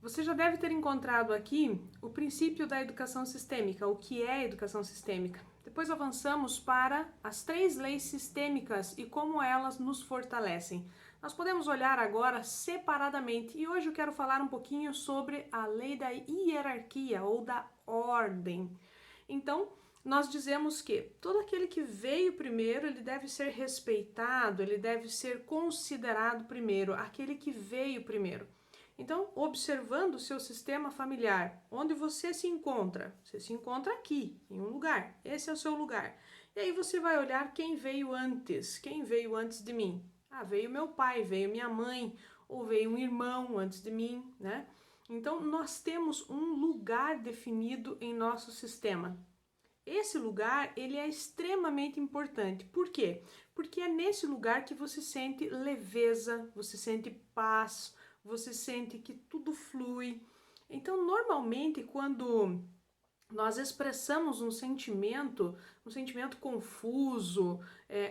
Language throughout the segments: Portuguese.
Você já deve ter encontrado aqui o princípio da educação sistêmica, o que é educação sistêmica. Depois avançamos para as 3 leis sistêmicas e como elas nos fortalecem. Nós podemos olhar agora separadamente e hoje eu quero falar um pouquinho sobre a lei da hierarquia ou da ordem. Então, nós dizemos que todo aquele que veio primeiro, ele deve ser respeitado, ele deve ser considerado primeiro, aquele que veio primeiro. Então, observando o seu sistema familiar, onde você se encontra aqui, em um lugar, esse é o seu lugar. E aí você vai olhar quem veio antes de mim. Ah, veio meu pai, veio minha mãe, ou veio um irmão antes de mim, né? Então, nós temos um lugar definido em nosso sistema. Esse lugar, ele é extremamente importante. Por quê? Porque é nesse lugar que você sente leveza, você sente paz, você sente que tudo flui. Então, normalmente, quando nós expressamos um sentimento confuso,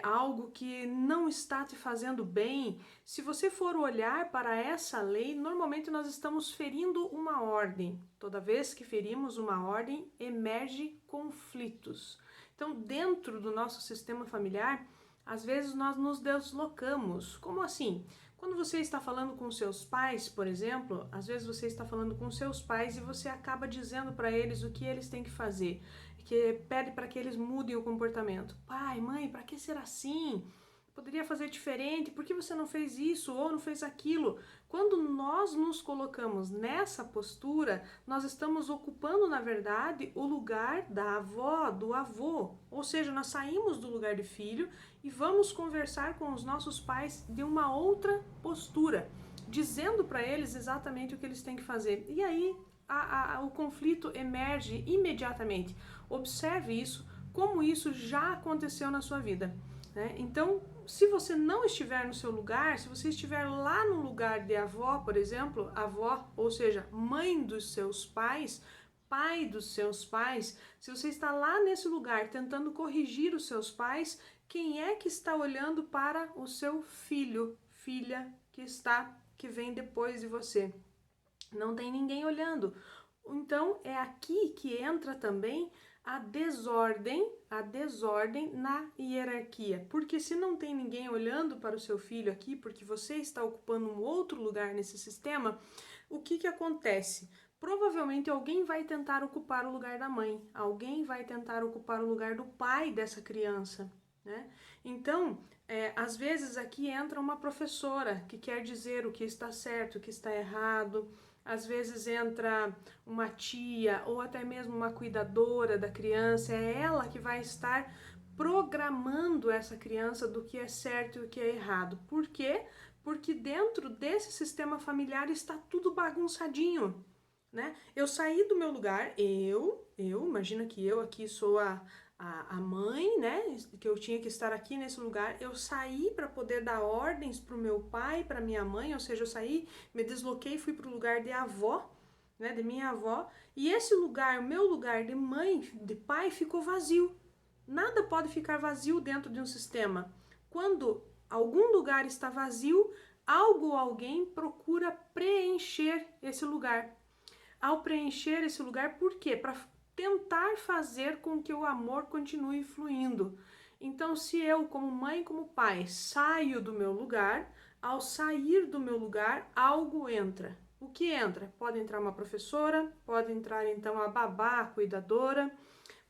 algo que não está te fazendo bem, se você for olhar para essa lei, normalmente nós estamos ferindo uma ordem. Toda vez que ferimos uma ordem, emerge conflitos. Então, dentro do nosso sistema familiar, às vezes nós nos deslocamos. Como assim? Quando você está falando com seus pais, por exemplo, às vezes você está falando com seus pais e você acaba dizendo para eles o que eles têm que fazer, que pede para que eles mudem o comportamento. Pai, mãe, para que ser assim? Poderia fazer diferente, por que você não fez isso ou não fez aquilo? Quando nós nos colocamos nessa postura, nós estamos ocupando, na verdade, o lugar da avó, do avô. Ou seja, nós saímos do lugar de filho e vamos conversar com os nossos pais de uma outra postura, dizendo para eles exatamente o que eles têm que fazer. E aí o conflito emerge imediatamente. Observe isso, como isso já aconteceu na sua vida. Né? Então, se você não estiver no seu lugar, se você estiver lá no lugar de avó, por exemplo, avó, ou seja, mãe dos seus pais, pai dos seus pais, se você está lá nesse lugar tentando corrigir os seus pais, quem é que está olhando para o seu filho, filha que vem depois de você? Não tem ninguém olhando. Então é aqui que entra também a desordem na hierarquia. Porque se não tem ninguém olhando para o seu filho aqui, porque você está ocupando um outro lugar nesse sistema, o que acontece? Provavelmente alguém vai tentar ocupar o lugar da mãe, alguém vai tentar ocupar o lugar do pai dessa criança. Né? Então, às vezes aqui entra uma professora que quer dizer o que está certo, o que está errado. Às vezes entra uma tia ou até mesmo uma cuidadora da criança, é ela que vai estar programando essa criança do que é certo e o que é errado. Por quê? Porque dentro desse sistema familiar está tudo bagunçadinho. Né? Eu saí do meu lugar, imagina que eu aqui sou a mãe, né? Que eu tinha que estar aqui nesse lugar. Eu saí para poder dar ordens para o meu pai, para minha mãe, ou seja, eu saí, me desloquei, fui para o lugar de avó, né? De minha avó, e esse lugar, meu lugar de mãe, de pai, ficou vazio. Nada pode ficar vazio dentro de um sistema. Quando algum lugar está vazio, algo ou alguém procura preencher esse lugar. Ao preencher esse lugar, por quê? Para tentar fazer com que o amor continue fluindo. Então, se eu, como mãe, como pai, saio do meu lugar, ao sair do meu lugar, algo entra. O que entra? Pode entrar uma professora, pode entrar então a babá, a cuidadora,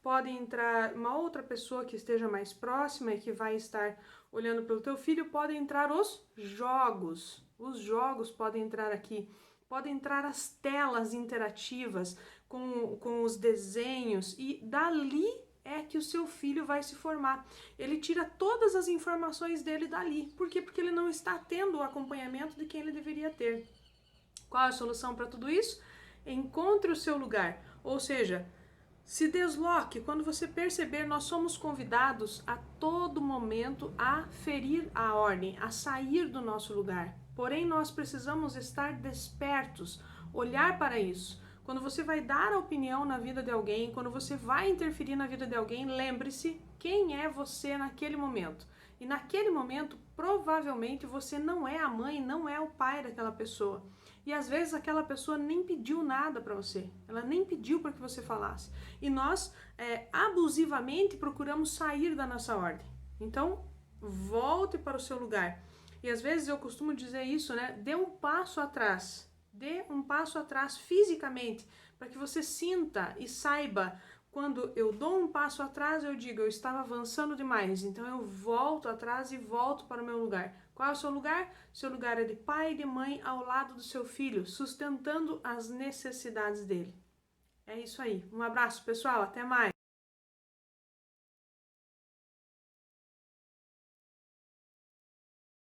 pode entrar uma outra pessoa que esteja mais próxima e que vai estar olhando pelo teu filho, pode entrar os jogos. Os jogos podem entrar aqui. Podem entrar as telas interativas com os desenhos e dali é que o seu filho vai se formar. Ele tira todas as informações dele dali. Por quê? Porque ele não está tendo o acompanhamento de quem ele deveria ter. Qual a solução para tudo isso? Encontre o seu lugar. Ou seja, se desloque. Quando você perceber, nós somos convidados a todo momento a ferir a ordem, a sair do nosso lugar. Porém, nós precisamos estar despertos, olhar para isso. Quando você vai dar a opinião na vida de alguém, quando você vai interferir na vida de alguém, lembre-se quem é você naquele momento. E naquele momento, provavelmente, você não é a mãe, não é o pai daquela pessoa. E às vezes aquela pessoa nem pediu nada para você, ela nem pediu para que você falasse. E nós, abusivamente, procuramos sair da nossa ordem. Então, volte para o seu lugar. E às vezes eu costumo dizer isso, né? Dê um passo atrás. Dê um passo atrás fisicamente, para que você sinta e saiba. Quando eu dou um passo atrás, eu digo, eu estava avançando demais, então eu volto atrás e volto para o meu lugar. Qual é o seu lugar? Seu lugar é de pai e de mãe ao lado do seu filho, sustentando as necessidades dele. É isso aí. Um abraço, pessoal. Até mais.